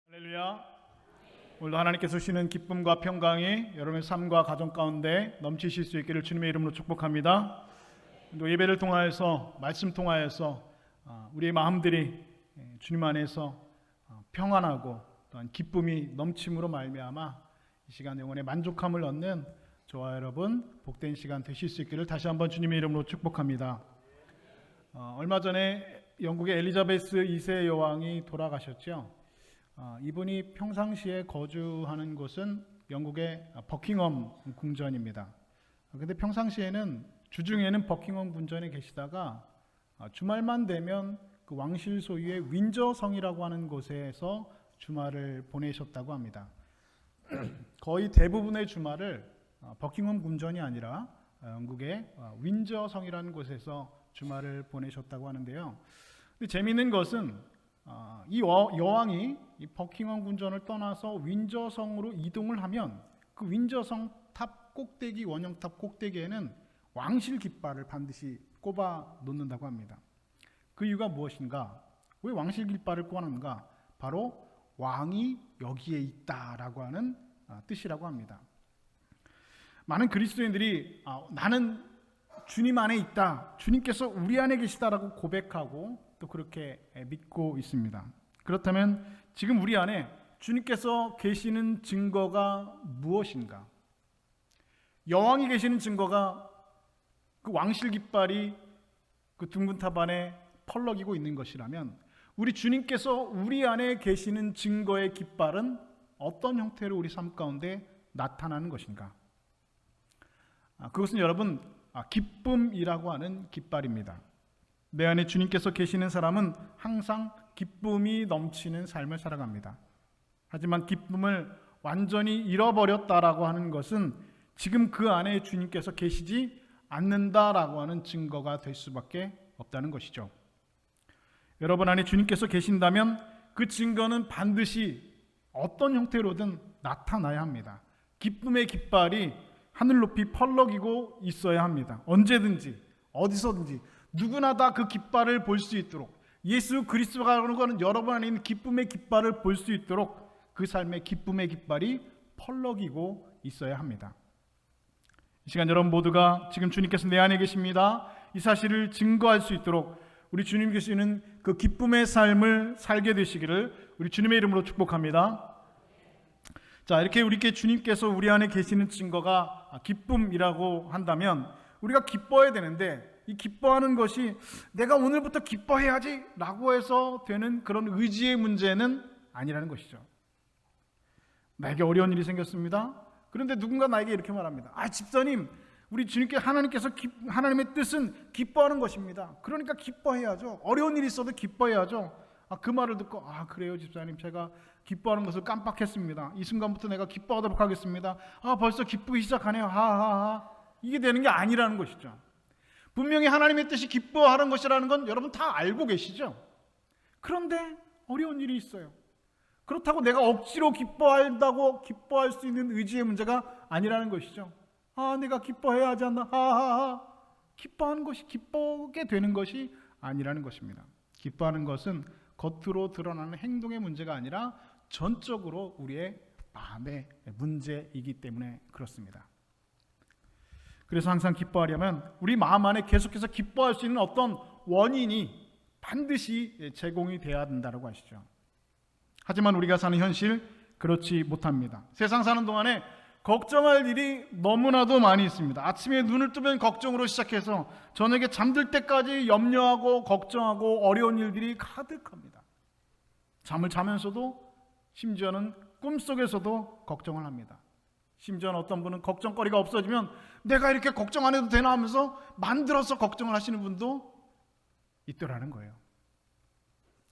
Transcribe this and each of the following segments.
할렐루야. 오늘도 하나님께서 주시는 기쁨과 평강이 여러분의 삶과 가정 가운데 넘치실 수 있기를 주님의 이름으로 축복합니다. 또 예배를 통하여서 말씀 통하여서 우리의 마음들이 주님 안에서 평안하고 또한 기쁨이 넘침으로 말미암아 이 시간 영혼의 만족함을 얻는 저와 여러분 복된 시간 되실 수 있기를 다시 한번 주님의 이름으로 축복합니다. 얼마 전에 영국의 엘리자베스 2세 여왕이 돌아가셨죠. 이분이 평상시에 거주하는 곳은 영국의 버킹엄 궁전입니다. 그런데 평상시에는 주중에는 버킹엄 궁전에 계시다가 주말만 되면 그 왕실 소유의 윈저성이라고 하는 곳에서 주말을 보내셨다고 합니다. 거의 대부분의 주말을 버킹엄 궁전이 아니라 영국의 윈저성이라는 곳에서 주말을 보내셨다고 하는데요. 근데 재미있는 것은 이 여왕이 이 버킹엄 궁전을 떠나서 윈저성으로 이동을 하면 그 윈저성 탑 꼭대기 원형탑 꼭대기에는 왕실 깃발을 반드시 꼽아 놓는다고 합니다. 그 이유가 무엇인가? 왜 왕실 깃발을 꼽았는가? 바로 왕이 여기에 있다라고 하는 뜻이라고 합니다. 많은 그리스도인들이 나는 주님 안에 있다, 주님께서 우리 안에 계시다라고 고백하고 또 그렇게 믿고 있습니다. 그렇다면 지금 우리 안에 주님께서 계시는 증거가 무엇인가? 여왕이 계시는 증거가 그 왕실 깃발이 그 둥근 탑 안에 펄럭이고 있는 것이라면 우리 주님께서 우리 안에 계시는 증거의 깃발은 어떤 형태로 우리 삶 가운데 나타나는 것인가? 그것은 여러분 기쁨이라고 하는 깃발입니다. 내 안에 주님께서 계시는 사람은 항상 기쁨이 넘치는 삶을 살아갑니다. 하지만 기쁨을 완전히 잃어버렸다라고 하는 것은 지금 그 안에 주님께서 계시지 않는다라고 하는 증거가 될 수밖에 없다는 것이죠. 여러분 안에 주님께서 계신다면 그 증거는 반드시 어떤 형태로든 나타나야 합니다. 기쁨의 깃발이 하늘 높이 펄럭이고 있어야 합니다. 언제든지 어디서든지 누구나 다 그 깃발을 볼 수 있도록 예수 그리스도가 하는 여러분 안에 있는 기쁨의 깃발을 볼 수 있도록 그 삶의 기쁨의 깃발이 펄럭이고 있어야 합니다. 이 시간 여러분 모두가 지금 주님께서 내 안에 계십니다. 이 사실을 증거할 수 있도록 우리 주님 계시는 그 기쁨의 삶을 살게 되시기를 우리 주님의 이름으로 축복합니다. 자, 이렇게 우리께 주님께서 우리 안에 계시는 증거가 기쁨이라고 한다면 우리가 기뻐해야 되는데 이 기뻐하는 것이 내가 오늘부터 기뻐해야지 라고 해서 되는 그런 의지의 문제는 아니라는 것이죠. 나에게 어려운 일이 생겼습니다. 그런데 누군가 나에게 이렇게 말합니다. 집사님, 우리 주님께 하나님의 뜻은 기뻐하는 것입니다. 그러니까 기뻐해야죠. 어려운 일이 있어도 기뻐해야죠. 그 말을 듣고 그래요 집사님, 제가 기뻐하는 것을 깜빡했습니다. 이 순간부터 내가 기뻐하도록 하겠습니다. 벌써 기쁘기 시작하네요. 하하하. 이게 되는 게 아니라는 것이죠. 분명히 하나님의 뜻이 기뻐하는 것이라는 건 여러분 다 알고 계시죠? 그런데 어려운 일이 있어요. 그렇다고 내가 억지로 기뻐한다고 기뻐할 수 있는 의지의 문제가 아니라는 것이죠. 내가 기뻐해야 하지 않나? 하하하. 기뻐하는 것이 기쁘게 되는 것이 아니라는 것입니다. 기뻐하는 것은 겉으로 드러나는 행동의 문제가 아니라 전적으로 우리의 마음의 문제이기 때문에 그렇습니다. 그래서 항상 기뻐하려면 우리 마음 안에 계속해서 기뻐할 수 있는 어떤 원인이 반드시 제공이 돼야 된다고 하시죠. 하지만 우리가 사는 현실 그렇지 못합니다. 세상 사는 동안에 걱정할 일이 너무나도 많이 있습니다. 아침에 눈을 뜨면 걱정으로 시작해서 저녁에 잠들 때까지 염려하고 걱정하고 어려운 일들이 가득합니다. 잠을 자면서도 심지어는 꿈속에서도 걱정을 합니다. 심지어는 어떤 분은 걱정거리가 없어지면 내가 이렇게 걱정 안 해도 되나 하면서 만들어서 걱정을 하시는 분도 있더라는 거예요.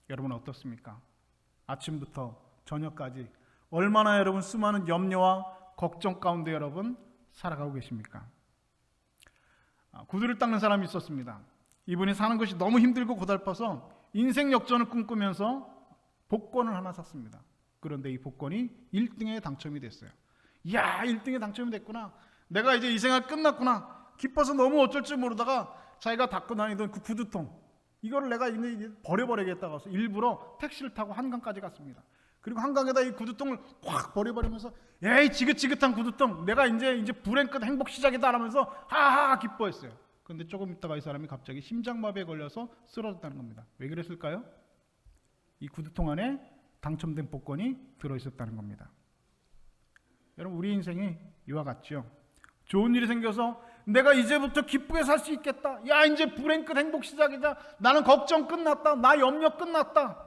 여러분은 어떻습니까? 아침부터 저녁까지 얼마나 여러분 수많은 염려와 걱정 가운데 여러분 살아가고 계십니까? 구두를 닦는 사람이 있었습니다. 이분이 사는 것이 너무 힘들고 고달파서 인생 역전을 꿈꾸면서 복권을 하나 샀습니다. 그런데 이 복권이 1등에 당첨이 됐어요. 1등에 당첨이 됐구나. 내가 이제 이 생활 끝났구나. 기뻐서 너무 어쩔 줄 모르다가 자기가 닦고 다니던 그 구두통 이거를 내가 이제 버려버리겠다고 해서 일부러 택시를 타고 한강까지 갔습니다. 그리고 한강에다 이 구두통을 확 버려버리면서 에이 지긋지긋한 구두통, 내가 이제 불행 끝 행복 시작이다 하면서 하하 기뻐했어요. 그런데 조금 있다가 이 사람이 갑자기 심장마비에 걸려서 쓰러졌다는 겁니다. 왜 그랬을까요? 이 구두통 안에 당첨된 복권이 들어있었다는 겁니다. 여러분, 우리 인생이 이와 같죠. 좋은 일이 생겨서 내가 이제부터 기쁘게 살 수 있겠다, 야 이제 불행 끝 행복 시작이다, 나는 걱정 끝났다, 나 염려 끝났다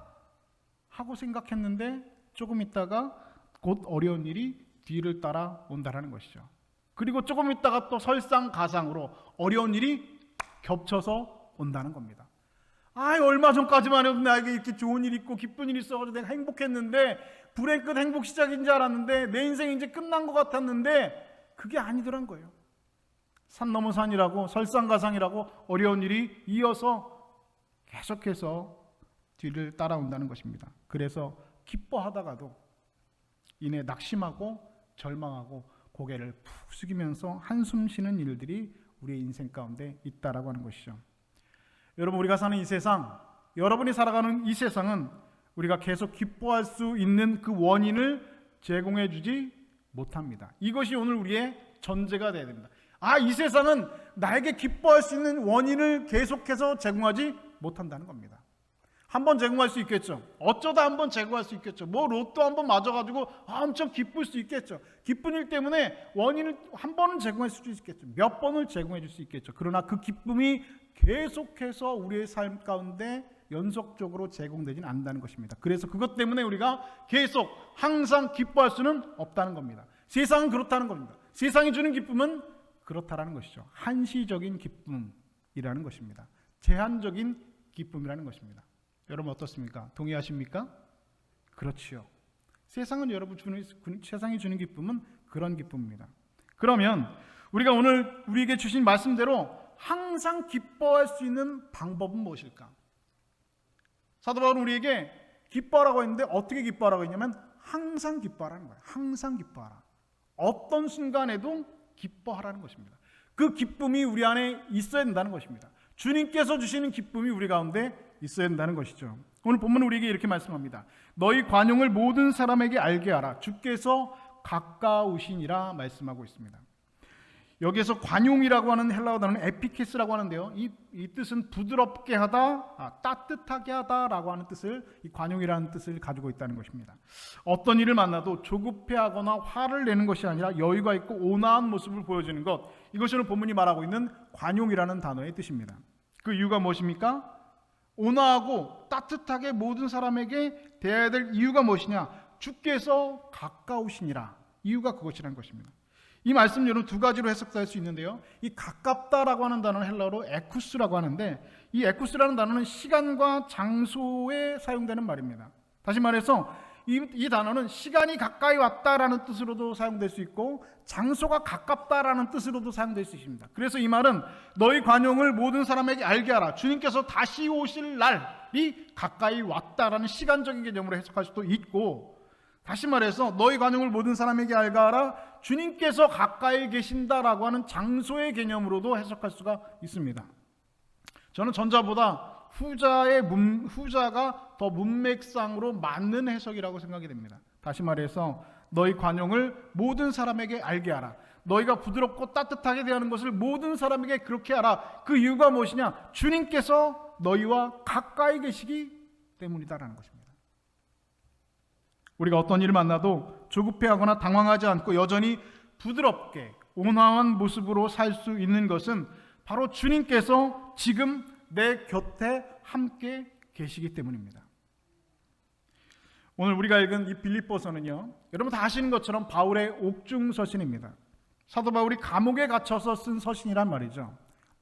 하고 생각했는데 조금 있다가 곧 어려운 일이 뒤를 따라 온다라는 것이죠. 그리고 조금 있다가 또 설상가상으로 어려운 일이 겹쳐서 온다는 겁니다. 얼마 전까지만 해도 나에게 이렇게 좋은 일이 있고 기쁜 일이 있어가지고 내가 행복했는데, 불행 끝 행복 시작인 줄 알았는데, 내 인생이 이제 끝난 것 같았는데 그게 아니더란 거예요. 산 넘어 산이라고, 설상가상이라고 어려운 일이 이어서 계속해서 뒤를 따라온다는 것입니다. 그래서 기뻐하다가도 이내 낙심하고 절망하고 고개를 푹 숙이면서 한숨 쉬는 일들이 우리의 인생 가운데 있다라고 하는 것이죠. 여러분, 우리가 사는 이 세상, 여러분이 살아가는 이 세상은 우리가 계속 기뻐할 수 있는 그 원인을 제공해 주지 못합니다. 이것이 오늘 우리의 전제가 되어야 됩니다. 이 세상은 나에게 기뻐할 수 있는 원인을 계속해서 제공하지 못한다는 겁니다. 한번 제공할 수 있겠죠. 어쩌다 한번 제공할 수 있겠죠. 로또 한번 맞아가지고 엄청 기쁠 수 있겠죠. 기쁜 일 때문에 원인을 한 번은 제공할 수 있겠죠. 몇 번을 제공해 줄 수 있겠죠. 그러나 그 기쁨이 계속해서 우리의 삶 가운데 연속적으로 제공되지는 않는다는 것입니다. 그래서 그것 때문에 우리가 계속 항상 기뻐할 수는 없다는 겁니다. 세상은 그렇다는 겁니다. 세상이 주는 기쁨은 그렇다라는 것이죠. 한시적인 기쁨이라는 것입니다. 제한적인 기쁨이라는 것입니다. 여러분 어떻습니까? 동의하십니까? 그렇지요. 세상은 세상이 주는 기쁨은 그런 기쁨입니다. 그러면 우리가 오늘 우리에게 주신 말씀대로 항상 기뻐할 수 있는 방법은 무엇일까? 사도 바울은 우리에게 기뻐하라고 했는데 어떻게 기뻐하라고 했냐면 항상 기뻐하라는 거예요. 항상 기뻐하라. 어떤 순간에도 기뻐하라는 것입니다. 그 기쁨이 우리 안에 있어야 된다는 것입니다. 주님께서 주시는 기쁨이 우리 가운데 있어야 된다는 것이죠. 오늘 본문은 우리에게 이렇게 말씀합니다. 너희 관용을 모든 사람에게 알게 하라. 주께서 가까우시니라 말씀하고 있습니다. 여기에서 관용이라고 하는 헬라어 단어는 에피케스라고 하는데요. 이 뜻은 부드럽게 하다, 따뜻하게 하다라고 하는 뜻을, 이 관용이라는 뜻을 가지고 있다는 것입니다. 어떤 일을 만나도 조급해하거나 화를 내는 것이 아니라 여유가 있고 온화한 모습을 보여주는 것, 이것이 오늘 본문이 말하고 있는 관용이라는 단어의 뜻입니다. 그 이유가 무엇입니까? 온화하고 따뜻하게 모든 사람에게 대해야 될 이유가 무엇이냐? 주께서 가까우시니라. 이유가 그것이라는 것입니다. 이 말씀 여러분 두 가지로 해석할 수 있는데요. 이 가깝다라고 하는 단어는 헬라어로 에쿠스라고 하는데, 이 에쿠스라는 단어는 시간과 장소에 사용되는 말입니다. 다시 말해서 이 단어는 시간이 가까이 왔다라는 뜻으로도 사용될 수 있고 장소가 가깝다라는 뜻으로도 사용될 수 있습니다. 그래서 이 말은 너희 관용을 모든 사람에게 알게 하라. 주님께서 다시 오실 날이 가까이 왔다라는 시간적인 개념으로 해석할 수도 있고, 다시 말해서 너희 관용을 모든 사람에게 알게 하라. 주님께서 가까이 계신다라고 하는 장소의 개념으로도 해석할 수가 있습니다. 저는 전자보다 후자가 더 문맥상으로 맞는 해석이라고 생각이 됩니다. 다시 말해서 너희 관용을 모든 사람에게 알게 하라. 너희가 부드럽고 따뜻하게 대하는 것을 모든 사람에게 그렇게 하라. 그 이유가 무엇이냐? 주님께서 너희와 가까이 계시기 때문이다라는 것입니다. 우리가 어떤 일을 만나도 조급해하거나 당황하지 않고 여전히 부드럽게 온화한 모습으로 살 수 있는 것은 바로 주님께서 지금 내 곁에 함께 계시기 때문입니다. 오늘 우리가 읽은 이 빌립보서는요, 여러분 다 아시는 것처럼 바울의 옥중 서신입니다. 사도 바울이 감옥에 갇혀서 쓴 서신이란 말이죠.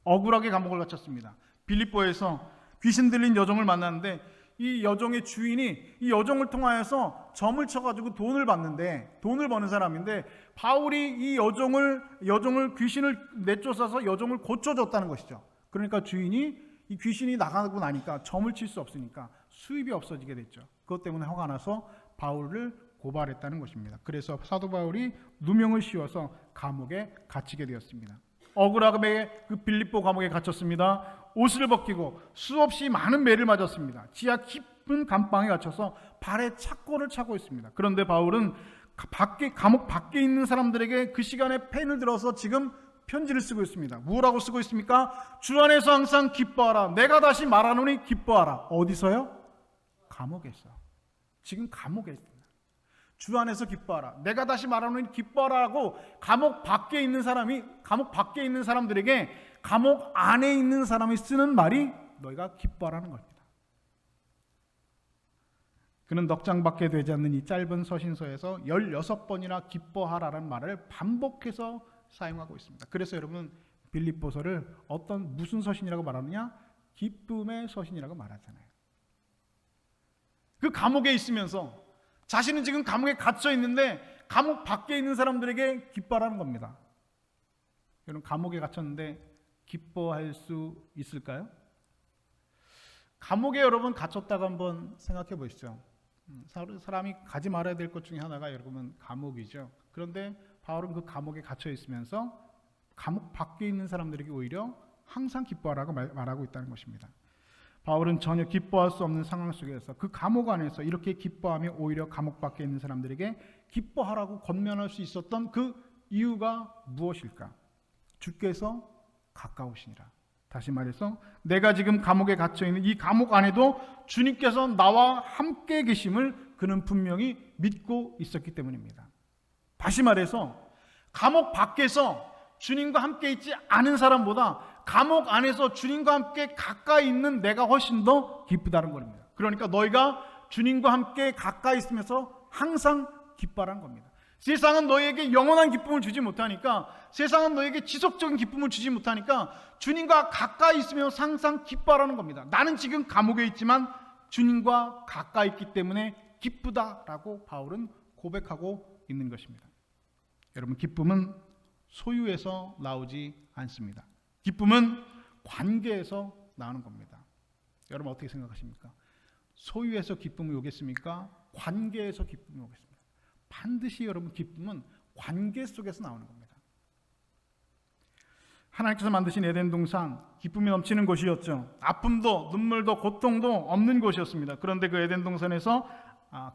억울하게 감옥을 갇혔습니다. 빌립보에서 귀신 들린 여종을 만났는데 이 여종의 주인이 이 여종을 통하여서 점을 쳐가지고 돈을 받는데, 돈을 버는 사람인데 바울이 이 여종을 귀신을 내쫓아서 여종을 고쳐줬다는 것이죠. 그러니까 주인이 이 귀신이 나가고 나니까 점을 칠 수 없으니까 수입이 없어지게 됐죠. 그것 때문에 화가 나서 바울을 고발했다는 것입니다. 그래서 사도 바울이 누명을 씌워서 감옥에 갇히게 되었습니다. 억울하게 그 빌립보 감옥에 갇혔습니다. 옷을 벗기고 수없이 많은 매를 맞았습니다. 지하 깊은 감방에 갇혀서 발에 착고를 차고 있습니다. 그런데 바울은 감옥 밖에 있는 사람들에게 그 시간에 펜을 들어서 지금 편지를 쓰고 있습니다. 뭐라고 쓰고 있습니까? 주 안에서 항상 기뻐하라. 내가 다시 말하노니 기뻐하라. 어디서요? 감옥에서. 지금 감옥에 있습니다. 주 안에서 기뻐하라. 내가 다시 말하노니 기뻐하라고 감옥 밖에 있는 사람들에게 감옥 안에 있는 사람이 쓰는 말이 너희가 기뻐하라는 겁니다. 그는 넉장밖에 되지 않는 이 짧은 서신서에서 16번이나 기뻐하라는 말을 반복해서 사용하고 있습니다. 그래서 여러분 빌립보서를 무슨 서신이라고 말하느냐? 기쁨의 서신이라고 말하잖아요. 그 감옥에 있으면서 자신은 지금 감옥에 갇혀 있는데 감옥 밖에 있는 사람들에게 기뻐하라는 겁니다. 여러분 감옥에 갇혔는데 기뻐할 수 있을까요? 감옥에 여러분 갇혔다고 한번 생각해 보시죠. 사람이 가지 말아야 될 것 중에 하나가 여러분 감옥이죠. 그런데 바울은 그 감옥에 갇혀 있으면서 감옥 밖에 있는 사람들에게 오히려 항상 기뻐하라고 말하고 있다는 것입니다. 바울은 전혀 기뻐할 수 없는 상황 속에서 그 감옥 안에서 이렇게 기뻐하며 오히려 감옥 밖에 있는 사람들에게 기뻐하라고 권면할 수 있었던 그 이유가 무엇일까? 주께서 가까우시니라. 다시 말해서 내가 지금 감옥에 갇혀있는 이 감옥 안에도 주님께서 나와 함께 계심을 그는 분명히 믿고 있었기 때문입니다. 다시 말해서 감옥 밖에서 주님과 함께 있지 않은 사람보다 감옥 안에서 주님과 함께 가까이 있는 내가 훨씬 더 기쁘다는 겁니다. 그러니까 너희가 주님과 함께 가까이 있으면서 항상 기뻐하라는 겁니다. 세상은 너희에게 영원한 기쁨을 주지 못하니까, 세상은 너희에게 지속적인 기쁨을 주지 못하니까 주님과 가까이 있으면 항상 기뻐하라는 겁니다. 나는 지금 감옥에 있지만 주님과 가까이 있기 때문에 기쁘다라고 바울은 고백하고 있는 것입니다. 여러분 기쁨은 소유에서 나오지 않습니다. 기쁨은 관계에서 나오는 겁니다. 여러분 어떻게 생각하십니까? 소유에서 기쁨이 오겠습니까? 관계에서 기쁨이 오겠습니까? 반드시 여러분 기쁨은 관계 속에서 나오는 겁니다. 하나님께서 만드신 에덴 동산 기쁨이 넘치는 곳이었죠. 아픔도 눈물도 고통도 없는 곳이었습니다. 그런데 그 에덴 동산에서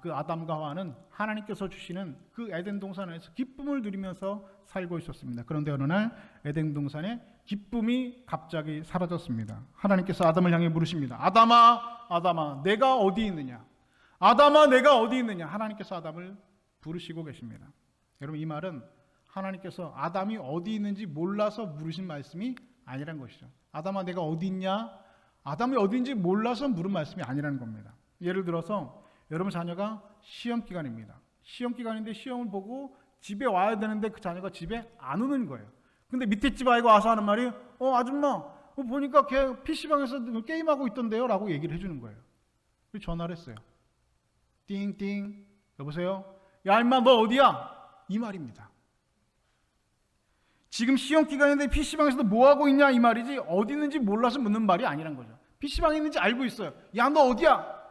그 아담과 하와는 하나님께서 주시는 그 에덴 동산에서 기쁨을 누리면서 살고 있었습니다. 그런데 어느 날 에덴 동산에 기쁨이 갑자기 사라졌습니다. 하나님께서 아담을 향해 물으십니다. 아담아, 아담아, 내가 어디 있느냐? 아담아, 내가 어디 있느냐? 하나님께서 아담을 부르시고 계십니다. 여러분 이 말은 하나님께서 아담이 어디 있는지 몰라서 물으신 말씀이 아니란 것이죠. 아담아, 내가 어디 있냐? 아담이 어디인지 몰라서 물은 말씀이 아니라는 겁니다. 예를 들어서 여러분 자녀가 시험 기간입니다. 시험 기간인데 시험을 보고 집에 와야 되는데 그 자녀가 집에 안 오는 거예요. 근데 밑에 집 아이가 와서 하는 말이 아줌마 보니까 걔 PC방에서 게임하고 있던데요 라고 얘기를 해주는 거예요. 그래서 전화를 했어요. 띵띵 여보세요? 야 임마 너 어디야? 이 말입니다. 지금 시험 기간인데 PC방에서 뭐 하고 있냐 이 말이지 어디 있는지 몰라서 묻는 말이 아니란 거죠. PC방에 있는지 알고 있어요. 야 너 어디야?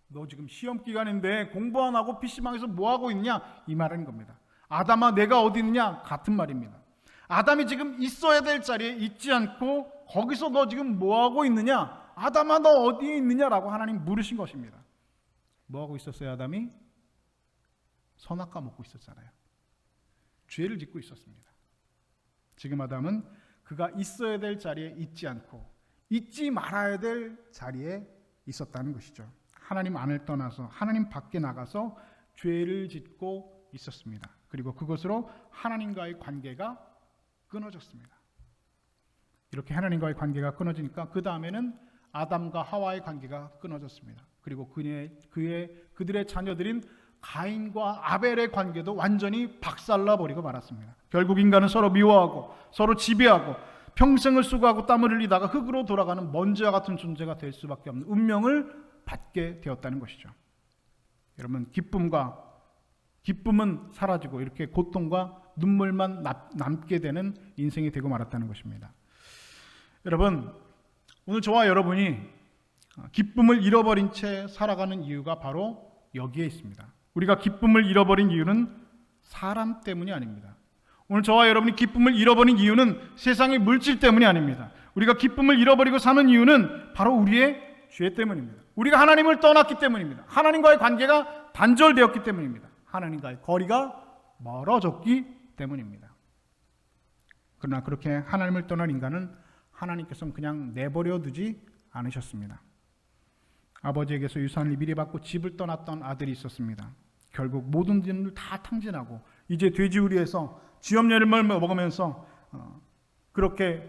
너 지금 시험 기간인데 공부 안 하고 PC방에서 뭐 하고 있냐 이 말인 겁니다. 아담아 내가 어디 있느냐 같은 말입니다. 아담이 지금 있어야 될 자리에 있지 않고 거기서 너 지금 뭐 하고 있느냐? 아담아 너 어디에 있느냐라고 하나님 물으신 것입니다. 뭐 하고 있었어요 아담이? 선악과 먹고 있었잖아요. 죄를 짓고 있었습니다. 지금 아담은 그가 있어야 될 자리에 있지 않고 있지 말아야 될 자리에 있었다는 것이죠. 하나님 안을 떠나서 하나님 밖에 나가서 죄를 짓고 있었습니다. 그리고 그것으로 하나님과의 관계가 끊어졌습니다. 이렇게 하나님과의 관계가 끊어지니까 그 다음에는 아담과 하와의 관계가 끊어졌습니다. 그리고 그들의 자녀들인 가인과 아벨의 관계도 완전히 박살나버리고 말았습니다. 결국 인간은 서로 미워하고 서로 지배하고 평생을 수고하고 땀을 흘리다가 흙으로 돌아가는 먼지와 같은 존재가 될 수밖에 없는 운명을 받게 되었다는 것이죠. 여러분 기쁨은 사라지고 이렇게 고통과 눈물만 남게 되는 인생이 되고 말았다는 것입니다. 여러분 오늘 저와 여러분이 기쁨을 잃어버린 채 살아가는 이유가 바로 여기에 있습니다. 우리가 기쁨을 잃어버린 이유는 사람 때문이 아닙니다. 오늘 저와 여러분이 기쁨을 잃어버린 이유는 세상의 물질 때문이 아닙니다. 우리가 기쁨을 잃어버리고 사는 이유는 바로 우리의 죄 때문입니다. 우리가 하나님을 떠났기 때문입니다. 하나님과의 관계가 단절되었기 때문입니다. 하나님과의 거리가 멀어졌기 때문입니다. 그러나 그렇게 하나님을 떠난 인간은 하나님께서는 그냥 내버려 두지 않으셨습니다. 아버지에게서 유산을 미리 받고 집을 떠났던 아들이 있었습니다. 결국 모든 din을 다 탕진하고 이제 돼지우리에서 쥐염려를 먹으면서 그렇게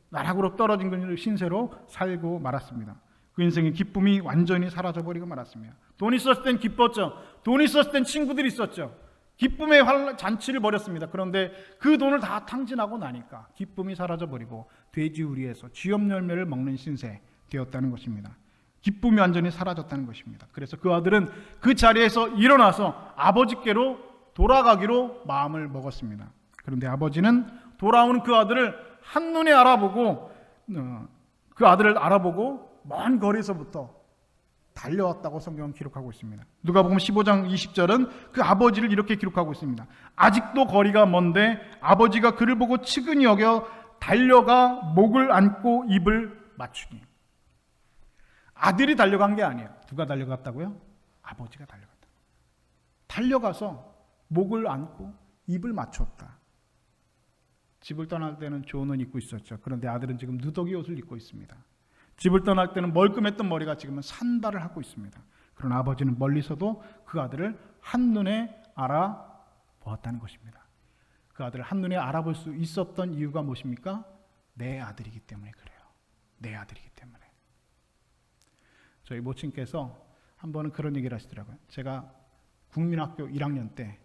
나락으로 떨어진 신세로 살고 말았습니다. 그 인생의 기쁨이 완전히 사라져버리고 말았습니다. 돈 있었을 땐 기뻤죠. 돈 있었을 땐 친구들이 있었죠. 기쁨의 잔치를 벌였습니다. 그런데 그 돈을 다 탕진하고 나니까 기쁨이 사라져버리고 돼지우리에서 쥐염열매를 먹는 신세 되었다는 것입니다. 기쁨이 완전히 사라졌다는 것입니다. 그래서 그 아들은 그 자리에서 일어나서 아버지께로 돌아가기로 마음을 먹었습니다. 그런데 아버지는 돌아오는 그 아들을 한눈에 알아보고 먼 거리에서부터 달려왔다고 성경은 기록하고 있습니다. 누가복음 15장 20절은 그 아버지를 이렇게 기록하고 있습니다. 아직도 거리가 먼데 아버지가 그를 보고 측은히 여겨 달려가 목을 안고 입을 맞추니. 아들이 달려간 게 아니에요. 누가 달려갔다고요? 아버지가 달려갔다. 달려가서 목을 안고 입을 맞췄다. 집을 떠날 때는 좋은 옷 입고 있었죠. 그런데 아들은 지금 누더기 옷을 입고 있습니다. 집을 떠날 때는 멀끔했던 머리가 지금은 산발을 하고 있습니다. 그러나 아버지는 멀리서도 그 아들을 한눈에 알아보았다는 것입니다. 그 아들을 한눈에 알아볼 수 있었던 이유가 무엇입니까? 내 아들이기 때문에 그래요. 내 아들이기 때문에. 저희 모친께서 한 번은 그런 얘기를 하시더라고요. 제가 국민학교 1학년 때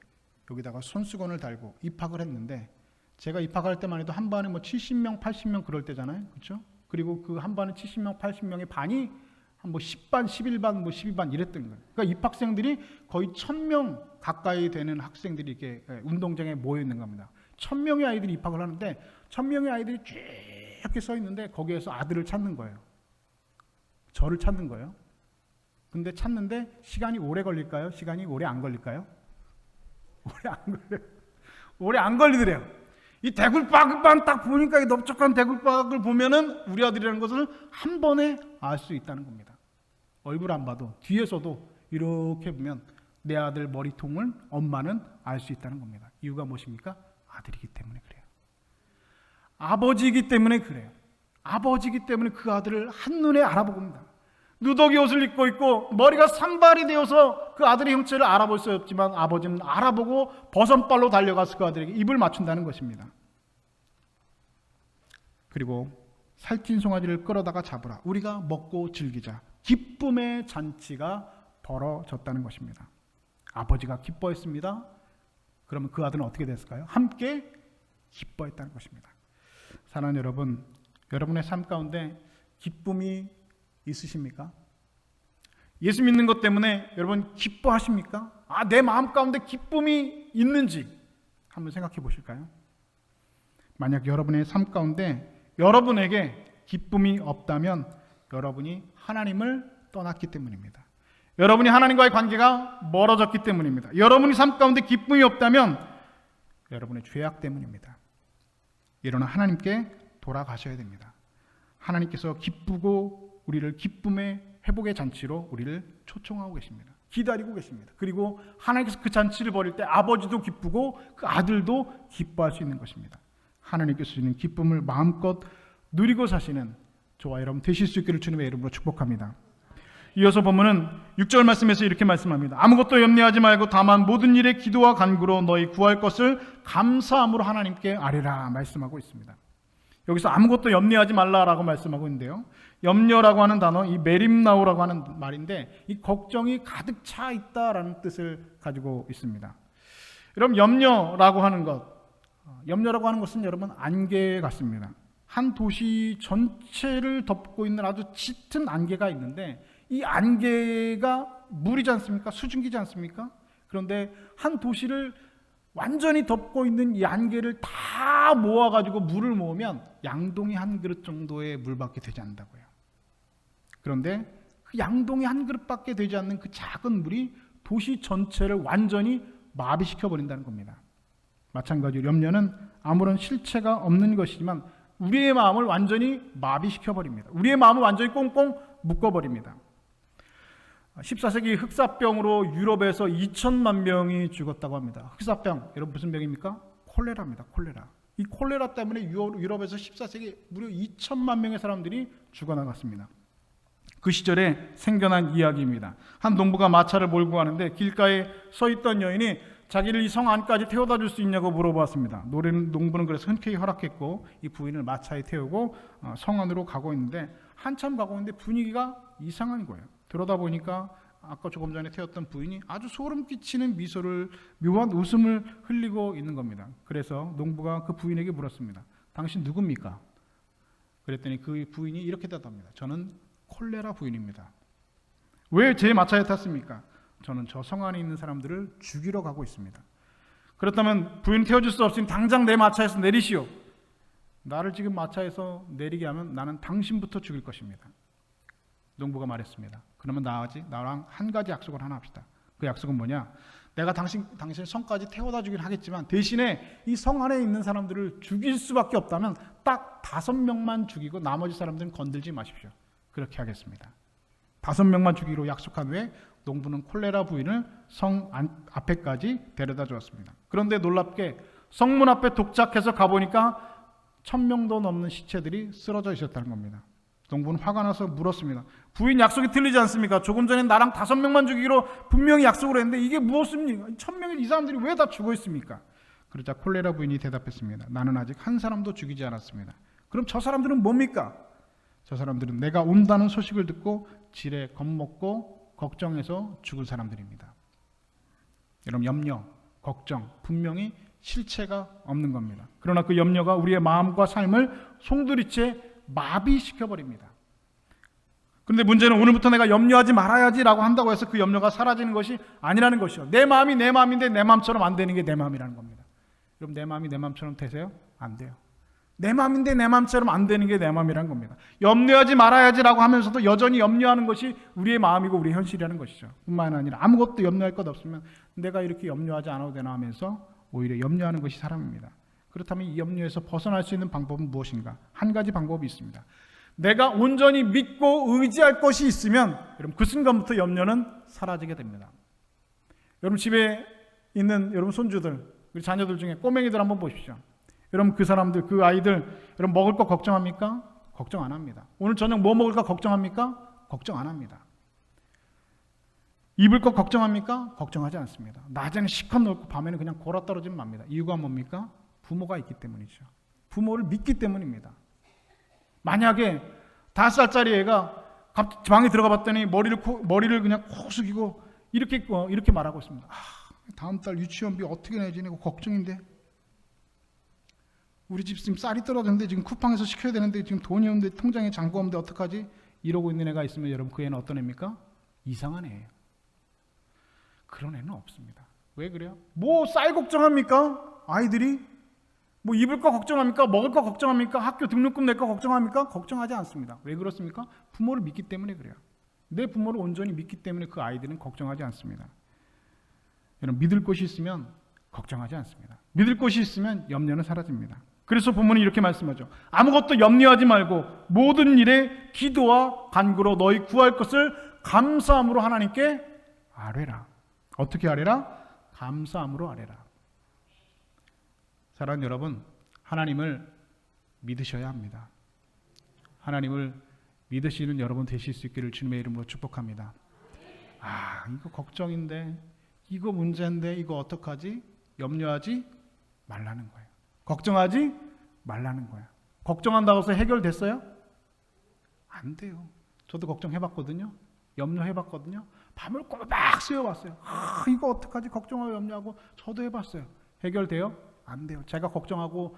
여기다가 손수건을 달고 입학을 했는데 제가 입학할 때만 해도 한 반에 70명, 80명 그럴 때잖아요. 그렇죠? 그리고 그 한 반에 70명, 80명의 반이 한 10반, 11반, 12반 이랬던 거예요. 그러니까 입학생들이 거의 1000명 가까이 되는 학생들이 이렇게 운동장에 모여 있는 겁니다. 1000명의 아이들이 입학을 하는데 1000명의 아이들이 쭉 이렇게 서 있는데 거기에서 아들을 찾는 거예요. 저를 찾는 거예요. 근데 찾는데 시간이 오래 걸릴까요? 시간이 오래 안 걸릴까요? 오래 안 걸려요. 오래 안 걸리더래요. 이 대굴박만 딱 보니까 이 넓적한 대굴박을 보면은 우리 아들이라는 것을 한 번에 알 수 있다는 겁니다. 얼굴 안 봐도 뒤에서도 이렇게 보면 내 아들 머리통을 엄마는 알 수 있다는 겁니다. 이유가 무엇입니까? 아들이기 때문에 그래요. 아버지이기 때문에 그래요. 아버지이기 때문에 그 아들을 한눈에 알아봅니다. 누더기 옷을 입고 있고 머리가 산발이 되어서 그 아들의 형체를 알아볼 수 없지만 아버지는 알아보고 버선발로 달려가서 그 아들에게 입을 맞춘다는 것입니다. 그리고 살찐 송아지를 끌어다가 잡으라. 우리가 먹고 즐기자. 기쁨의 잔치가 벌어졌다는 것입니다. 아버지가 기뻐했습니다. 그러면 그 아들은 어떻게 됐을까요? 함께 기뻐했다는 것입니다. 사랑하는 여러분, 여러분의 삶 가운데 기쁨이 있으십니까? 예수 믿는 것 때문에 여러분 기뻐하십니까? 내 마음 가운데 기쁨이 있는지 한번 생각해 보실까요? 만약 여러분의 삶 가운데 여러분에게 기쁨이 없다면 여러분이 하나님을 떠났기 때문입니다. 여러분이 하나님과의 관계가 멀어졌기 때문입니다. 여러분이 삶 가운데 기쁨이 없다면 여러분의 죄악 때문입니다. 일어나 하나님께 돌아가셔야 됩니다. 하나님께서 기쁘고 우리를 기쁨의 회복의 잔치로 우리를 초청하고 계십니다. 기다리고 계십니다. 그리고 하나님께서 그 잔치를 벌일 때 아버지도 기쁘고 그 아들도 기뻐할 수 있는 것입니다. 하나님께서 주시는 기쁨을 마음껏 누리고 사시는 저와 여러분 되실 수 있기를 주님의 이름으로 축복합니다. 이어서 보면은 6절 말씀에서 이렇게 말씀합니다. 아무것도 염려하지 말고 다만 모든 일에 기도와 간구로 너희 구할 것을 감사함으로 하나님께 아뢰라 말씀하고 있습니다. 여기서 아무것도 염려하지 말라라고 말씀하고 있는데요. 염려라고 하는 단어, 이 메림나우라고 하는 말인데 이 걱정이 가득 차 있다라는 뜻을 가지고 있습니다. 여러분 염려라고 하는 것은 여러분 안개 같습니다. 한 도시 전체를 덮고 있는 아주 짙은 안개가 있는데 이 안개가 물이지 않습니까? 수증기지 않습니까? 그런데 한 도시를 완전히 덮고 있는 이 안개를 다 모아가지고 물을 모으면 양동이 한 그릇 정도의 물밖에 되지 않는다고요. 그런데 그 양동이 한 그릇밖에 되지 않는 그 작은 물이 도시 전체를 완전히 마비시켜 버린다는 겁니다. 마찬가지로 염려는 아무런 실체가 없는 것이지만 우리의 마음을 완전히 마비시켜 버립니다. 우리의 마음을 완전히 꽁꽁 묶어버립니다. 14세기 흑사병으로 유럽에서 2천만 명이 죽었다고 합니다. 흑사병, 여러분 무슨 병입니까? 콜레라입니다. 콜레라. 이 콜레라 때문에 유럽에서 14세기 무려 2천만 명의 사람들이 죽어나갔습니다. 그 시절에 생겨난 이야기입니다. 한 농부가 마차를 몰고 가는데 길가에 서 있던 여인이 자기를 이 성 안까지 태워다 줄 수 있냐고 물어보았습니다. 농부는 그래서 흔쾌히 허락했고 이 부인을 마차에 태우고 성 안으로 가고 있는데 한참 가고 있는데 분위기가 이상한 거예요. 들어다 보니까 아까 조금 전에 태웠던 부인이 아주 소름 끼치는 미소를, 묘한 웃음을 흘리고 있는 겁니다. 그래서 농부가 그 부인에게 물었습니다. 당신 누굽니까? 그랬더니 그 부인이 이렇게 대답합니다. 저는 콜레라 부인입니다. 왜 제 마차에 탔습니까? 저는 저 성 안에 있는 사람들을 죽이러 가고 있습니다. 그렇다면 부인 태워줄 수 없으니 당장 내 마차에서 내리시오. 나를 지금 마차에서 내리게 하면 나는 당신부터 죽일 것입니다. 농부가 말했습니다. 그러면 나랑 한 가지 약속을 하나 합시다. 그 약속은 뭐냐? 내가 당신 성까지 태워다 주긴 하겠지만 대신에 이 성 안에 있는 사람들을 죽일 수밖에 없다면 딱 5명만 죽이고 나머지 사람들은 건들지 마십시오. 그렇게 하겠습니다. 5명만 죽이기로 약속한 후에 농부는 콜레라 부인을 성 앞에까지 데려다 주었습니다. 그런데 놀랍게 성문 앞에 도착해서 가보니까 1,000명도 넘는 시체들이 쓰러져 있었다는 겁니다. 농부는 화가 나서 물었습니다. 부인 약속이 틀리지 않습니까? 조금 전에 나랑 5명만 죽이기로 분명히 약속을 했는데 이게 무엇입니까? 1,000명의 이 사람들이 왜 다 죽어 있습니까? 그러자 콜레라 부인이 대답했습니다. 나는 아직 한 사람도 죽이지 않았습니다. 그럼 저 사람들은 뭡니까? 저 사람들은 내가 온다는 소식을 듣고 지레 겁먹고 걱정해서 죽을 사람들입니다. 여러분, 염려, 걱정, 분명히 실체가 없는 겁니다. 그러나 그 염려가 우리의 마음과 삶을 송두리째 마비시켜버립니다. 그런데 문제는 오늘부터 내가 염려하지 말아야지라고 한다고 해서 그 염려가 사라지는 것이 아니라는 것이요. 내 마음이 내 마음인데 내 마음처럼 안 되는 게 내 마음이라는 겁니다. 여러분, 내 마음이 내 마음처럼 되세요? 안 돼요. 내 마음인데 내 마음처럼 안 되는 게 내 마음이라는 겁니다. 염려하지 말아야지라고 하면서도 여전히 염려하는 것이 우리의 마음이고 우리의 현실이라는 것이죠. 뿐만 아니라 아무것도 염려할 것 없으면 내가 이렇게 염려하지 않아도 되나 하면서 오히려 염려하는 것이 사람입니다. 그렇다면 이 염려에서 벗어날 수 있는 방법은 무엇인가? 한 가지 방법이 있습니다. 내가 온전히 믿고 의지할 것이 있으면 여러분 그 순간부터 염려는 사라지게 됩니다. 여러분 집에 있는 여러분 손주들, 우리 자녀들 중에 꼬맹이들 한번 보십시오. 여러분 그 사람들, 그 아이들 여러분 먹을 거 걱정합니까? 걱정 안 합니다. 오늘 저녁 뭐 먹을까 걱정합니까? 걱정 안 합니다. 입을 거 걱정합니까? 걱정하지 않습니다. 낮에는 실컷 놀고 밤에는 그냥 골아떨어지면 맙니다. 이유가 뭡니까? 부모가 있기 때문이죠. 부모를 믿기 때문입니다. 만약에 5살짜리 애가 방에 들어가 봤더니 머리를 그냥 콕 숙이고 이렇게 말하고 있습니다. 다음 달 유치원비 어떻게 내지? 내고 걱정인데. 우리 집 지금 쌀이 떨어졌는데 지금 쿠팡에서 시켜야 되는데 지금 돈이 없는데 통장에 잔고 없는데 어떡하지? 이러고 있는 애가 있으면 여러분 그 애는 어떤 애입니까? 이상한 애예요. 그런 애는 없습니다. 왜 그래요? 뭐 쌀 걱정합니까? 아이들이? 뭐 입을 거 걱정합니까? 먹을 거 걱정합니까? 학교 등록금 낼 거 걱정합니까? 걱정하지 않습니다. 왜 그렇습니까? 부모를 믿기 때문에 그래요. 내 부모를 온전히 믿기 때문에 그 아이들은 걱정하지 않습니다. 여러분 믿을 곳이 있으면 걱정하지 않습니다. 믿을 곳이 있으면 염려는 사라집니다. 그래서 본문이 이렇게 말씀하죠. 아무것도 염려하지 말고 모든 일에 기도와 간구로 너희 구할 것을 감사함으로 하나님께 아뢰라. 어떻게 아뢰라? 감사함으로 아뢰라. 사랑하는 여러분, 하나님을 믿으셔야 합니다. 하나님을 믿으시는 여러분 되실 수 있기를 주님의 이름으로 축복합니다. 이거 걱정인데, 이거 문제인데, 이거 어떡하지? 염려하지 말라는 거예요. 걱정하지 말라는 거예요. 걱정한다고 해서 해결됐어요? 안 돼요. 저도 걱정해봤거든요. 염려해봤거든요. 밤을 꼬박 새워봤어요. 이거 어떡하지? 걱정하고 염려하고 저도 해봤어요. 해결돼요? 안 돼요. 제가 걱정하고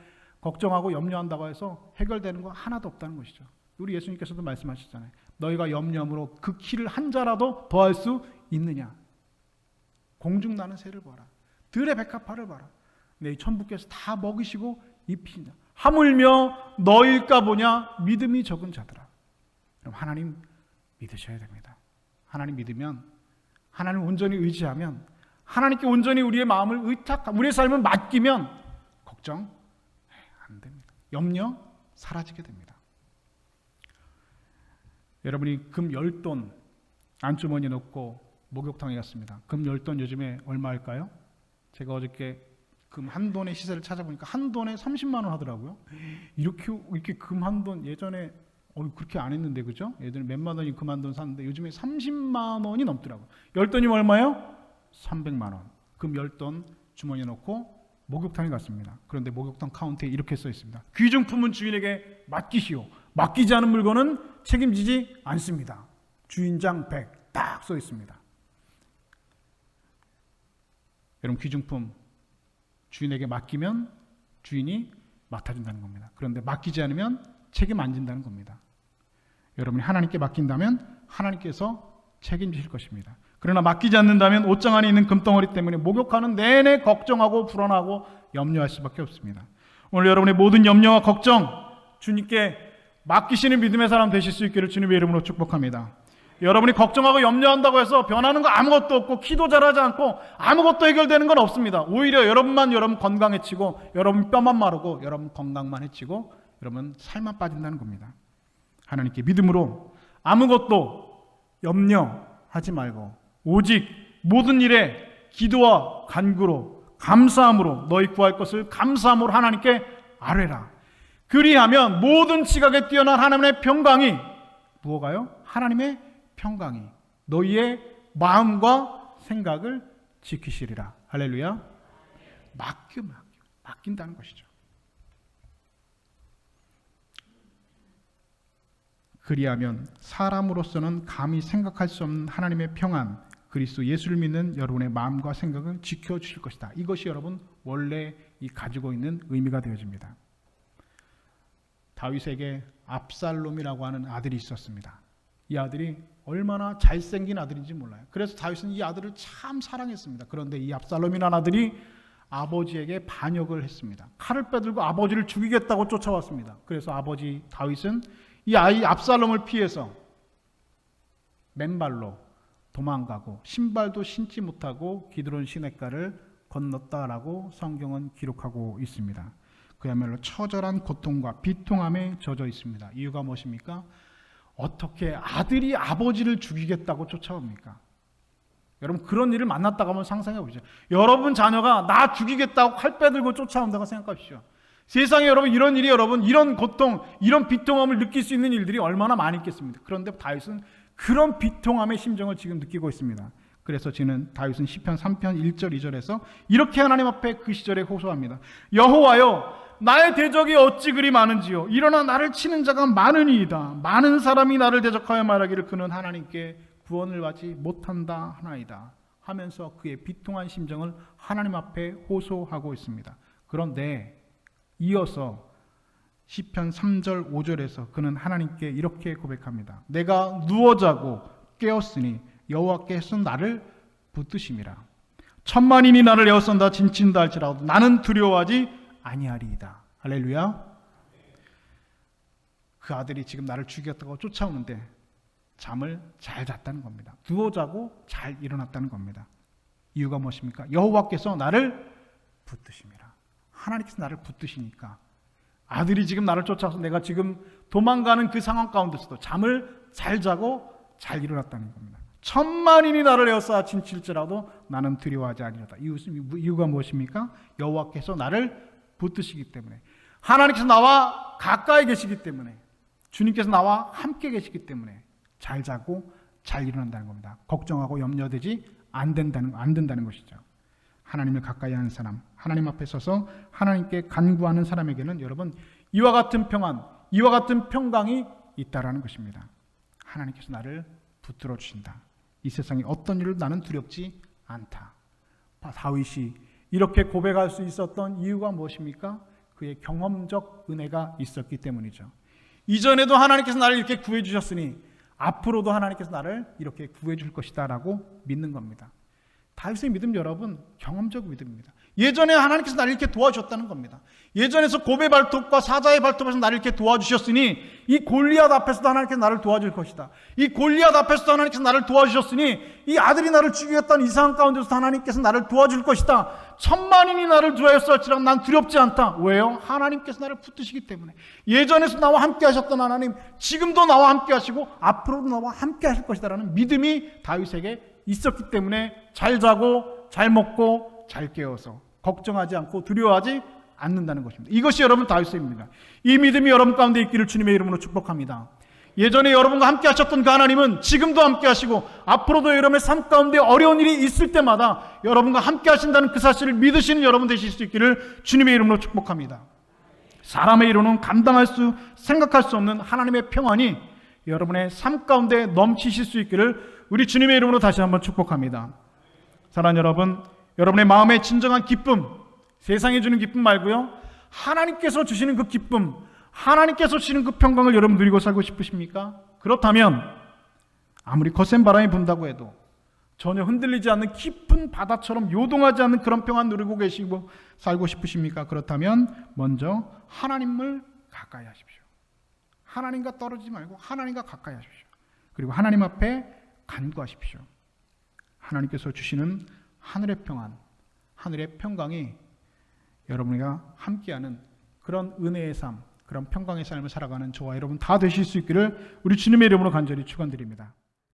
염려한다고 해서 해결되는 거 하나도 없다는 것이죠. 우리 예수님께서도 말씀하셨잖아요. 너희가 염려함으로 그 키를 한 자라도 더할 수 있느냐? 공중 나는 새를 봐라. 들의 백합화를 봐라. 내 천부께서 다 먹이시고 입히시냐. 하물며 너일까 보냐 믿음이 적은 자들아. 그럼 하나님 믿으셔야 됩니다. 하나님 믿으면, 하나님 온전히 의지하면, 하나님께 온전히 우리의 마음을 우리의 삶을 맡기면 걱정 안 됩니다. 염려 사라지게 됩니다. 여러분이 금 10돈 안주머니에 넣고 목욕탕에 갔습니다. 금 10돈 요즘에 얼마일까요? 제가 어저께 금 한 돈의 시세를 찾아보니까 한 돈에 30만 원 하더라고요. 이렇게 금 한 돈 예전에 그렇게 안 했는데, 그죠? 예전에 몇만 원이 금 한 돈 샀는데 요즘에 30만 원이 넘더라고요. 10돈이면 얼마예요? 300만 원. 금 10돈 주머니에 넣고 목욕탕에 갔습니다. 그런데 목욕탕 카운터에 이렇게 써 있습니다. 귀중품은 주인에게 맡기시오. 맡기지 않은 물건은 책임지지 않습니다. 주인장 100 딱 써 있습니다. 여러분, 귀중품 주인에게 맡기면 주인이 맡아준다는 겁니다. 그런데 맡기지 않으면 책임 안 진다는 겁니다. 여러분이 하나님께 맡긴다면 하나님께서 책임지실 것입니다. 그러나 맡기지 않는다면 옷장 안에 있는 금덩어리 때문에 목욕하는 내내 걱정하고 불안하고 염려할 수밖에 없습니다. 오늘 여러분의 모든 염려와 걱정 주님께 맡기시는 믿음의 사람 되실 수 있기를 주님의 이름으로 축복합니다. 여러분이 걱정하고 염려한다고 해서 변하는 거 아무것도 없고 기도 잘하지 않고 아무것도 해결되는 건 없습니다. 오히려 여러분 건강해지고 여러분 뼈만 마르고 여러분 건강만 해치고 여러분 살만 빠진다는 겁니다. 하나님께 믿음으로 아무것도 염려하지 말고 오직 모든 일에 기도와 간구로 감사함으로 너희 구할 것을 감사함으로 하나님께 아뢰라. 그리하면 모든 지각에 뛰어난 하나님의 평강이 무엇가요? 하나님의 평강이 너희의 마음과 생각을 지키시리라. 할렐루야. 맡긴다는 것이죠. 그리하면 사람으로서는 감히 생각할 수 없는 하나님의 평안, 그리스도 예수를 믿는 여러분의 마음과 생각을 지켜주실 것이다. 이것이 여러분 원래 가지고 있는 의미가 되어집니다. 다윗에게 압살롬이라고 하는 아들이 있었습니다. 이 아들이 얼마나 잘생긴 아들인지 몰라요. 그래서 다윗은 이 아들을 참 사랑했습니다. 그런데 이 압살롬이라는 아들이 아버지에게 반역을 했습니다. 칼을 빼들고 아버지를 죽이겠다고 쫓아왔습니다. 그래서 아버지 다윗은 이 아이 압살롬을 피해서 맨발로 도망가고 신발도 신지 못하고 기드론 시냇가를 건넜다라고 성경은 기록하고 있습니다. 그야말로 처절한 고통과 비통함에 젖어 있습니다. 이유가 무엇입니까? 어떻게 아들이 아버지를 죽이겠다고 쫓아옵니까? 여러분, 그런 일을 만났다고 한번 상상해 보시죠. 여러분 자녀가 나 죽이겠다고 칼 빼들고 쫓아온다고 생각하십시오. 세상에 여러분 이런 일이 여러분 이런 고통, 이런 비통함을 느낄 수 있는 일들이 얼마나 많이 있겠습니까? 그런데 다윗은 그런 비통함의 심정을 지금 느끼고 있습니다. 그래서 저는 다윗은 시편 3편 1절 2절에서 이렇게 하나님 앞에 그 시절에 호소합니다. 여호와여, 나의 대적이 어찌 그리 많은지요. 일어나 나를 치는 자가 많으니이다. 많은 사람이 나를 대적하여 말하기를 그는 하나님께 구원을 받지 못한다 하나이다 하면서 그의 비통한 심정을 하나님 앞에 호소하고 있습니다. 그런데 이어서 시편 3절 5절에서 그는 하나님께 이렇게 고백합니다. 내가 누워 자고 깨었으니 여호와께서 나를 붙드심이라. 천만인이 나를 에워싼다 진친다 할지라도 나는 두려워하지 아니하리이다. 할렐루야. 그 아들이 지금 나를 죽이겠다고 쫓아오는데 잠을 잘 잤다는 겁니다. 누워 자고 잘 일어났다는 겁니다. 이유가 무엇입니까? 여호와께서 나를 붙드심이라. 하나님께서 나를 붙드시니까 아들이 지금 나를 쫓아와서 내가 지금 도망가는 그 상황 가운데서도 잠을 잘 자고 잘 일어났다는 겁니다. 천만인이 나를 에워싸 진칠지라도 나는 두려워하지 아니하다. 이유가 무엇입니까? 여호와께서 나를 붙드시기 때문에, 하나님께서 나와 가까이 계시기 때문에, 주님께서 나와 함께 계시기 때문에 잘 자고 잘 일어난다는 겁니다. 걱정하고 염려되지 안 된다는 것이죠. 하나님을 가까이 하는 사람, 하나님 앞에 서서 하나님께 간구하는 사람에게는 여러분 이와 같은 평안, 이와 같은 평강이 있다라는 것입니다. 하나님께서 나를 붙들어 주신다. 이 세상에 어떤 일을 나는 두렵지 않다. 다윗이 이렇게 고백할 수 있었던 이유가 무엇입니까? 그의 경험적 은혜가 있었기 때문이죠. 이전에도 하나님께서 나를 이렇게 구해 주셨으니 앞으로도 하나님께서 나를 이렇게 구해 줄 것이다 라고 믿는 겁니다. 다윗의 믿음 여러분 경험적 믿음입니다. 예전에 하나님께서 나를 이렇게 도와주셨다는 겁니다. 예전에서 고베 발톱과 사자의 발톱에서 나를 이렇게 도와주셨으니 이 골리앗 앞에서도 하나님께서 나를 도와줄 것이다. 이 골리앗 앞에서도 하나님께서 나를 도와주셨으니 이 아들이 나를 죽이겠다는 이상한 가운데서도 하나님께서 나를 도와줄 것이다. 천만인이 나를 두려워할지라도 난 두렵지 않다. 왜요? 하나님께서 나를 붙드시기 때문에. 예전에도 나와 함께 하셨던 하나님, 지금도 나와 함께 하시고 앞으로도 나와 함께 하실 것이다라는 믿음이 다윗에게 있었기 때문에 잘 자고 잘 먹고 잘 깨어서 걱정하지 않고 두려워하지 않는다는 것입니다. 이것이 여러분 다윗입니다. 이 믿음이 여러분 가운데 있기를 주님의 이름으로 축복합니다. 예전에 여러분과 함께 하셨던 그 하나님은 지금도 함께 하시고 앞으로도 여러분의 삶 가운데 어려운 일이 있을 때마다 여러분과 함께 하신다는 그 사실을 믿으시는 여러분 되실 수 있기를 주님의 이름으로 축복합니다. 사람의 이론은 생각할 수 없는 하나님의 평안이 여러분의 삶 가운데 넘치실 수 있기를 우리 주님의 이름으로 다시 한번 축복합니다. 사랑하는 여러분, 여러분의 마음의 진정한 기쁨, 세상이 주는 기쁨 말고요, 하나님께서 주시는 그 기쁨, 하나님께서 주시는 그 평강을 여러분 누리고 살고 싶으십니까? 그렇다면 아무리 거센 바람이 분다고 해도 전혀 흔들리지 않는 깊은 바다처럼 요동하지 않는 그런 평안 누리고 계시고 살고 싶으십니까? 그렇다면 먼저 하나님을 가까이 하십시오. 하나님과 떨어지지 말고 하나님과 가까이 하십시오. 그리고 하나님 앞에 간구하십시오. 하나님께서 주시는 하늘의 평안, 하늘의 평강이 여러분과 함께하는 그런 은혜의 삶, 그런 평강의 삶을 살아가는 저와 여러분 다 되실 수 있기를 우리 주님의 이름으로 간절히 축원드립니다.